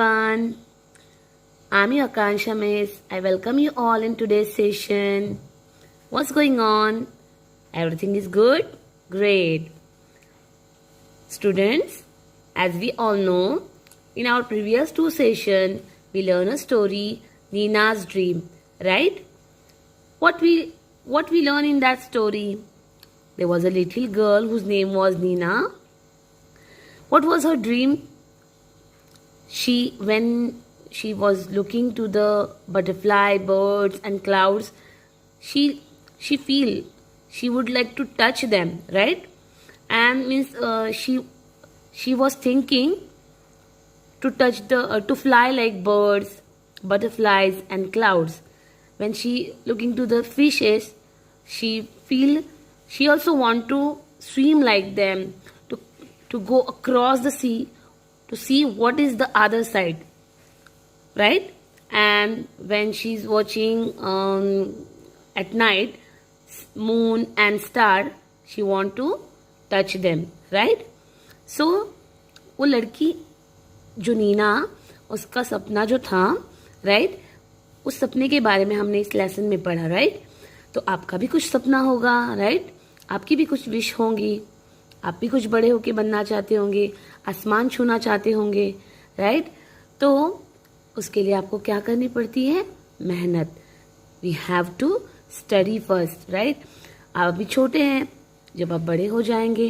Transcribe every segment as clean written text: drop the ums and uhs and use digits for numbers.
everyone. I'm your Akansha Miss. I welcome you all in today's session. What's going on? Everything is good? Great. Students, as we all know, in our previous two sessions, we learned a story, Nina's Dream, right? What we learn in that story? There was a little girl whose name was Nina. What was her dream? When she was looking to the butterfly, birds and clouds, she feel she would like to touch them, right? And means she was thinking to touch to fly like birds, butterflies and clouds. When she looking to the fishes, she also want to swim like them, to go across the sea to see what is the other side, right? And when she's watching at night moon and star, she want to touch them, right? So वो लड़की जो नीना, उसका सपना जो था, right, उस सपने के बारे में हमने इस लेसन में पढ़ा, राइट? तो आपका भी कुछ सपना होगा, राइट? आपकी भी कुछ विश होंगी, आप भी कुछ बड़े होके बनना चाहते होंगे, आसमान छूना चाहते होंगे, राइट? तो उसके लिए आपको क्या करनी पड़ती है? मेहनत. We have to study first, right? आप अभी छोटे हैं, जब आप बड़े हो जाएंगे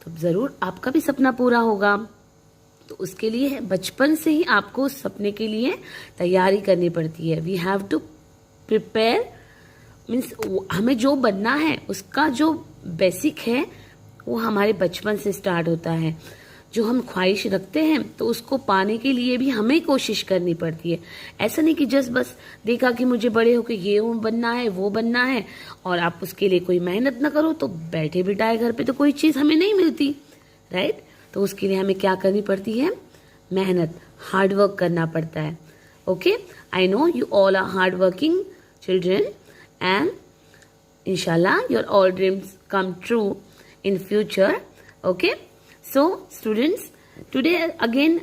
तो ज़रूर आपका भी सपना पूरा होगा. तो उसके लिए बचपन से ही आपको उस सपने के लिए तैयारी करनी पड़ती है. We have to prepare, means हमें जो बनना है उसका जो बेसिक है वो हमारे बचपन से स्टार्ट होता है. जो हम ख्वाहिश रखते हैं तो उसको पाने के लिए भी हमें कोशिश करनी पड़ती है. ऐसा नहीं कि जस्ट बस देखा कि मुझे बड़े होकर ये बनना है वो बनना है और आप उसके लिए कोई मेहनत ना करो तो बैठे बिठाए घर पे तो कोई चीज़ हमें नहीं मिलती, राइट? तो उसके लिए हमें क्या करनी पड़ती है? मेहनत, हार्ड वर्क करना पड़ता है. Okay, I know you all are hard working children and inshallah your all dreams come true in future. Okay, so students, today again,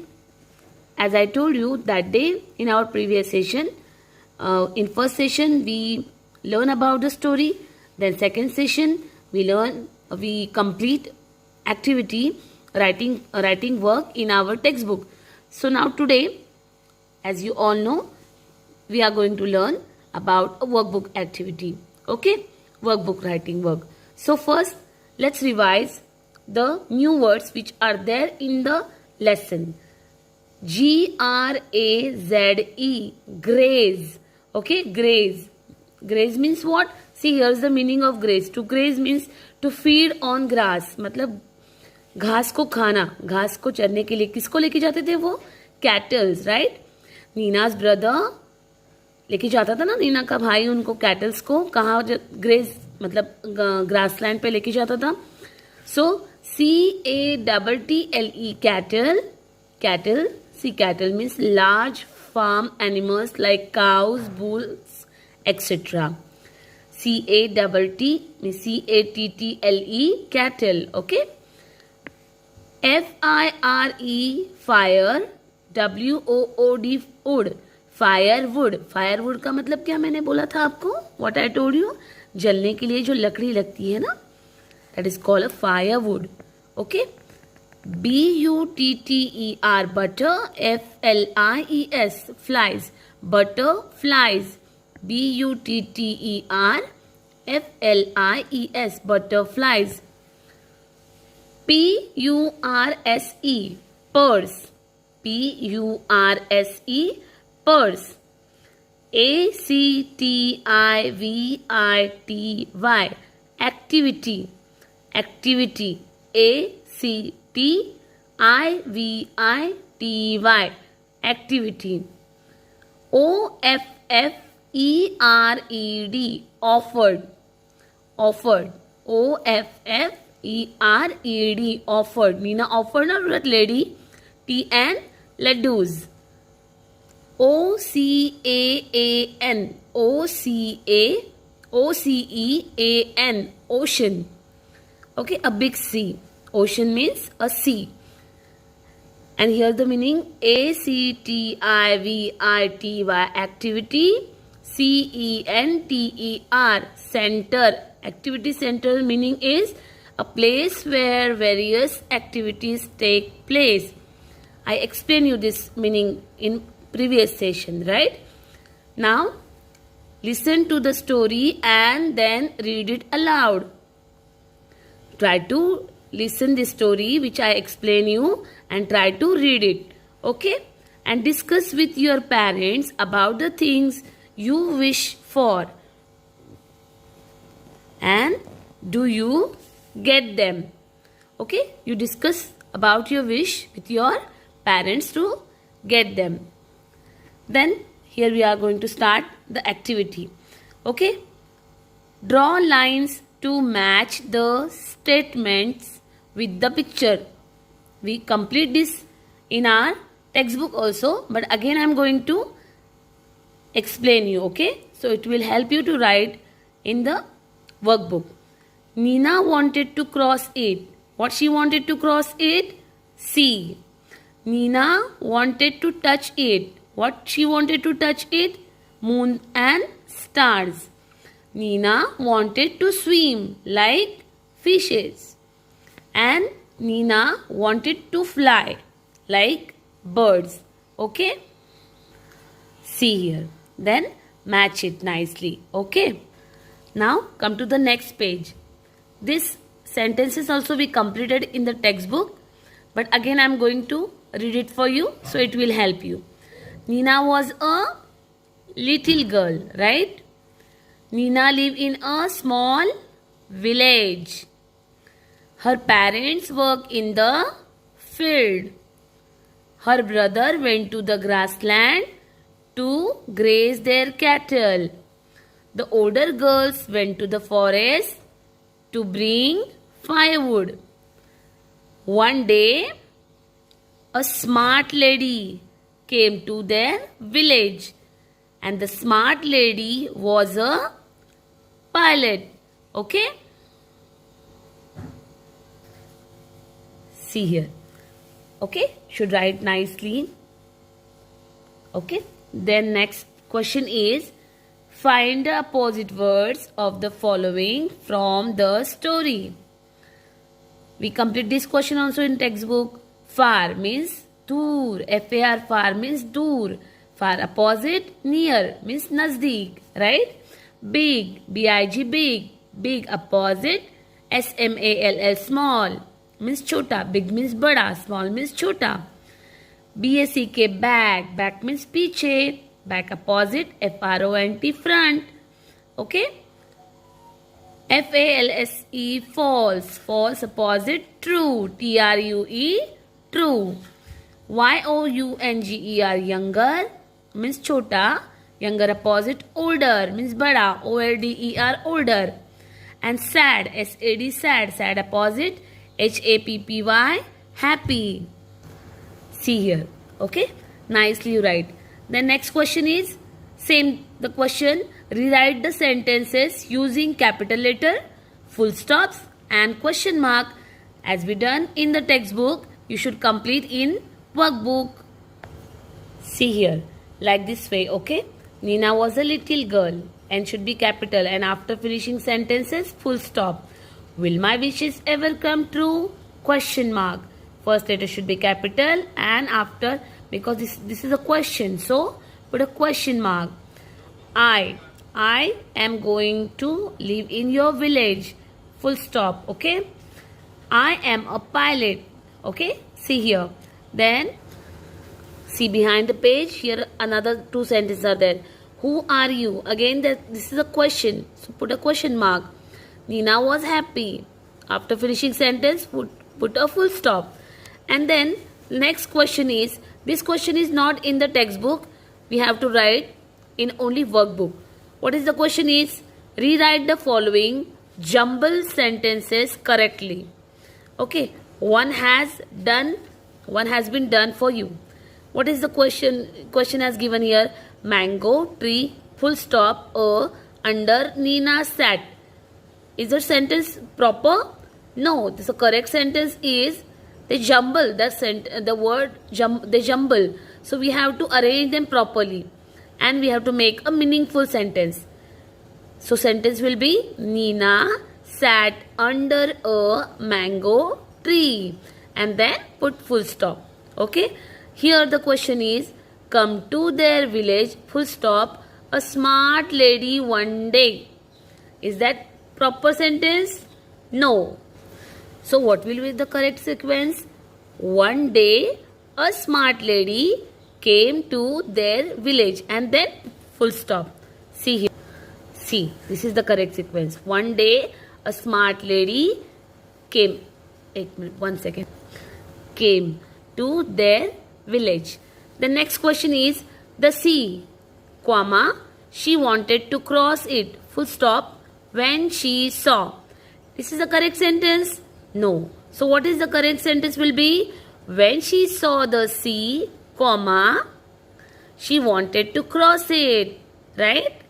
as I told you that day in our previous session, in first session we learn about the story, then second session we complete activity writing work in our textbook. So now today, as you all know, we are going to learn about a workbook activity. Okay, workbook writing work. So first let's revise the new words which are there in the lesson. Graze, graze. Okay, graze. Graze means what? See, here's the meaning of graze. To graze means to feed on grass. मतलब घास को खाना, घास को चरने के लिए किसको लेके जाते थे वो? Kettles, right? नीनाज ब्रदर लेके जाता था ना, नीना का भाई उनको कैटल्स को कहाँ ग्रेज मतलब ग्रासलैंड पे लेके जाता था. So CATTLE cattle. Cattle, see cattle means large farm animals like cows, bulls etcetera. CATTLE cattle. Okay. FIRE fire. WOOD wood. Firewood. Firewood का मतलब क्या मैंने बोला था आपको? व्हाट आई टोल्ड यू, जलने के लिए जो लकड़ी लगती है ना, that is called a firewood. Okay. BUTTER butter. FLIES flies. Butter flies. BUTTER FLIES butterflies. PURSE purse. PURSE purse. ACTIVITY activity. Activity. ACTIVITY activity. OFFERED offered. Offered. OFFERED offered. नीना offered ना lady. TN laddoos. OCEAN ocean. Okay, a big sea. Ocean means a sea. And here the meaning: activity, activity, center, center. Activity center meaning is a place where various activities take place. I explained you this meaning in previous session, right? Now listen to the story and then read it aloud. Try to listen the story which I explain you and try to read it. Okay? And discuss with your parents about the things you wish for. And do you get them? Okay? You discuss about your wish with your parents to get them. Then here we are going to start the activity. Okay? Draw lines to match the statements with the picture. We complete this in our textbook also, but again I am going to explain you. Okay? So it will help you to write in the workbook. Nina wanted to cross it. What she wanted to cross it? Sea. Nina wanted to touch it. What she wanted to touch it? Moon and stars. Nina wanted to swim like fishes. And Nina wanted to fly like birds. Okay? See here. Then match it nicely. Okay? Now come to the next page. This sentences also be completed in the textbook, but again I am going to read it for you so it will help you. Nina was a little girl, right? Nina lived in a small village. Her parents worked in the field. Her brother went to the grassland to graze their cattle. The older girls went to the forest to bring firewood. One day, a smart lady came to their village, and the smart lady was a pilot. Okay? See here. Okay? Should write nicely. Okay? Then next question is, find the opposite words of the following from the story. We complete this question also in textbook. Far means dur. F-A-R, far means dur. Far opposite, near means nazdik. Right? Big, B-I-G, big. Big opposite, S-M-A-L-L, small means chota. Big means bada. Small means chota. B-A-C-K, back. Back means piche. Back opposite, F-R-O-N-T, front. Okay? F-A-L-S-E, false. False opposite, true. T-R-U-E, true. Y-O-U-N-G-E-R, younger means chota. Younger opposite, older means bada. O-L-D-E-R, older. And sad, S-A-D, sad. Sad opposite, H-A-P-P-Y, happy. See here. Okay? Nicely you write. The next question is, same the question, rewrite the sentences using capital letter, full stops and question mark. As we done in the textbook, you should complete in workbook. See here, like this way, okay? Nina was a little girl and should be capital, and after finishing sentences, full stop. Will my wishes ever come true? Question mark. First letter should be capital, and after, because this is a question, so put a question mark. I am going to live in your village. Full stop. Okay? I am a pilot. Okay? See here. Then see behind the page. Here another two sentences are there. Who are you? Again this is a question. So put a question mark. Nina was happy. After finishing sentence, put a full stop. And then next question is, this question is not in the textbook. We have to write in only workbook. What is the question is? Rewrite the following jumbled sentences correctly. Okay. One has been done for you. What is the question? Question has given here. Mango tree, full stop, under Nina sat. Is the sentence proper? No. The correct sentence is they jumble the word they jumble. So we have to arrange them properly and we have to make a meaningful sentence. So sentence will be Nina sat under a mango tree and then put full stop. Okay. Here the question is, come to their village full stop a smart lady one day. Is that proper sentence? No. So what will be the correct sequence? One day a smart lady came to their village and then full stop. See here. See, this is the correct sequence. One day a smart lady came. 1 minute, 1 second. Came to their village. The next question is the sea, comma, she wanted to cross it, full stop, when she saw. This is the correct sentence? No. So what is the correct sentence will be? When she saw the sea, comma, she wanted to cross it. Right?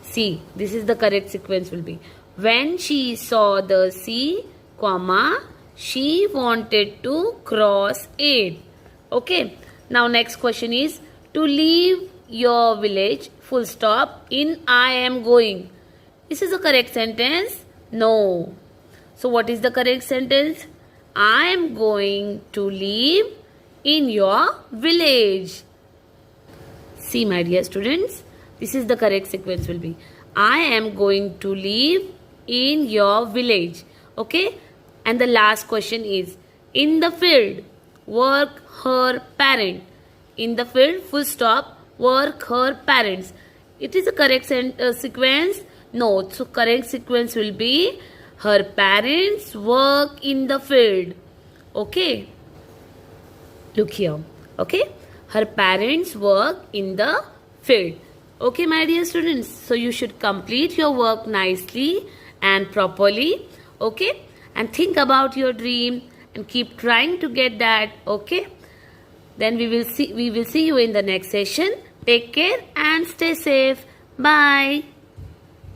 See, this is the correct sequence will be. When she saw the sea, comma, she wanted to cross it. Okay. Now next question is to leave your village, full stop, in I am going. This is the correct sentence? No. So what is the correct sentence? I am going to live in your village. See, my dear students, this is the correct sequence will be. I am going to live in your village. Okay. And the last question is, in the field, work her parent. In the field, full stop, work her parents. It is a correct sequence? No. So correct sequence will be, her parents work in the field. Okay. Look here. Okay. Her parents work in the field. Okay, my dear students. So you should complete your work nicely and properly. Okay. And think about your dream and keep trying to get that. Okay. Then we will see you in the next session. Take care and stay safe. Bye.